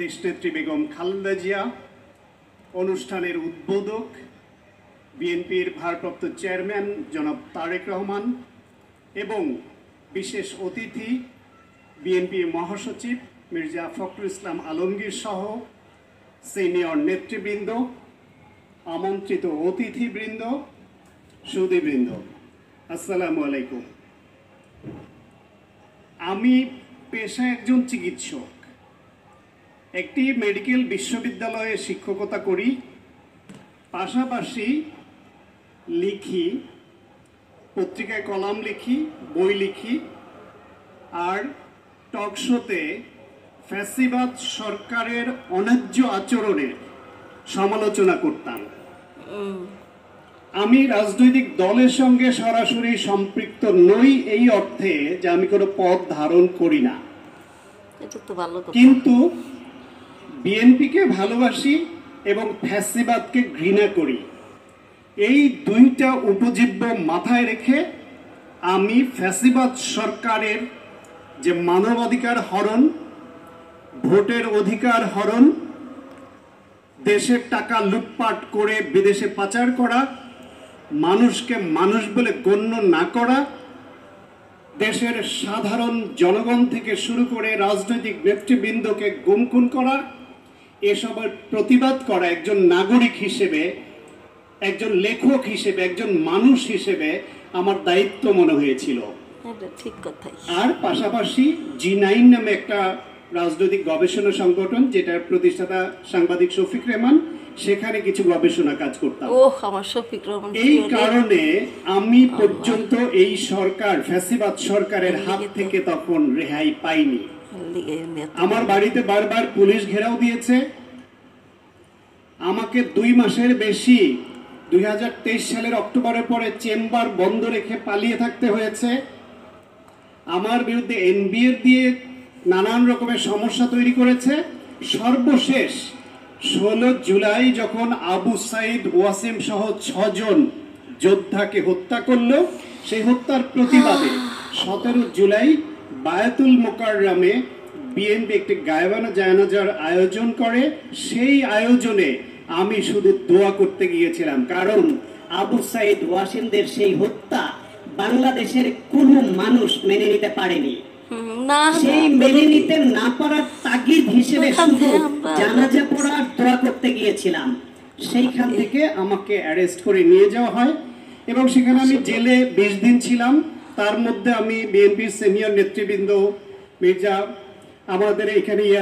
দেশনেত্রী বেগম খালেদা জিয়া, অনুষ্ঠানের উদ্বোধক বিএনপির ভারপ্রাপ্ত চেয়ারম্যান জনাব তারেক রহমান এবং বিশেষ অতিথি বিএনপির মহাসচিব মির্জা ফখরুল ইসলাম আলমগীর সহ সিনিয়র নেতৃবৃন্দ, আমন্ত্রিত অতিথিবৃন্দ, সুধীবৃন্দ, আসসালামু আলাইকুম। আমি পেশায় একজন চিকিৎসক, একটি মেডিকেল বিশ্ববিদ্যালয়ে শিক্ষকতা করি, পাশাপাশি লিখি, পত্রিকায় কলাম লিখি, বই লিখি, আর টক শোতে ফ্যাসিবাদ সরকারের অন্যায্য আচরণের সমালোচনা করতাম। আমি রাজনৈতিক দলের সঙ্গে সরাসরি সম্পৃক্ত নই এই অর্থে যে আমি কোনো পদ ধারণ করি না, কিন্তু বিএনপিকে ভালোবাসি এবং ফ্যাসিবাদকে ঘৃণা করি। এই দুইটা উপজীব্য মাথায় রেখে আমি ফ্যাসিবাদ সরকারের যে মানবাধিকার হরণ, ভোটের অধিকার হরণ, দেশের টাকা লুটপাট করে বিদেশে পাচার করা, মানুষকে মানুষ বলে গণ্য না করা, দেশের সাধারণ জনগণ থেকে শুরু করে রাজনৈতিক নেতৃবৃন্দকে গুম-খুন করা, এসবের প্রতিবাদ করা একজন নাগরিক হিসেবে, একজন লেখক হিসেবে, একজন মানুষ হিসেবে আমার দায়িত্ব মনে হয়েছিল। ঠিক কথাই। আর পাশাপাশি G9 নামে একটা রাজনৈতিক গবেষণা সংগঠন, যেটার প্রতিষ্ঠাতা সাংবাদিক শফিক রেহমান, সেখানে কিছু গবেষণা কাজ করতাম। আমার শফিক রহমান। এই কারণে আমি পর্যন্ত এই সরকার, ফ্যাসিবাদ সরকারের হাত থেকে তখন রেহাই পাইনি। আমার বাড়িতে বারবার পুলিশ ঘেরাও দিয়েছে, আমাকে 2 মাসের বেশি 2023 সালের অক্টোবরের পরে চেম্বার বন্ধ রেখে পালিয়ে থাকতে হয়েছে। আমার বিরুদ্ধে NBR দিয়ে নানান রকমের সমস্যা তৈরি করেছে। সর্বশেষ 16 জুলাই যখন আবু সাইদ ওয়াসিম সহ 6 জন যোদ্ধাকে হত্যা করলো, সেই হত্যার প্রতিবাদে 17 জুলাই বায়াতুল মোকাররমে বিএনপি একটি গায়বানা জানাজার আয়োজন করে। সেই আয়োজনে আমি শুধু দোয়া করতে গিয়েছিলাম, কারণ আবু সাইদ ওয়াসিমদের সেই হত্যা বাংলাদেশের কোনো মানুষ মেনে নিতে পারেনি। সেই মেনে নিতে না পারার তাগিদ হিসেবে শুধু জানাজা পড়ার দোয়া করতে গিয়েছিলাম। সেইখান থেকে আমাকে অ্যারেস্ট করে নিয়ে যাওয়া হয় এবং সেখানে আমি জেলে 20 দিন ছিলাম। তার মধ্যে আমি বিএনপির সিনিয়র নেতৃবৃন্দ, মির্জা আমাদের এখানে আছে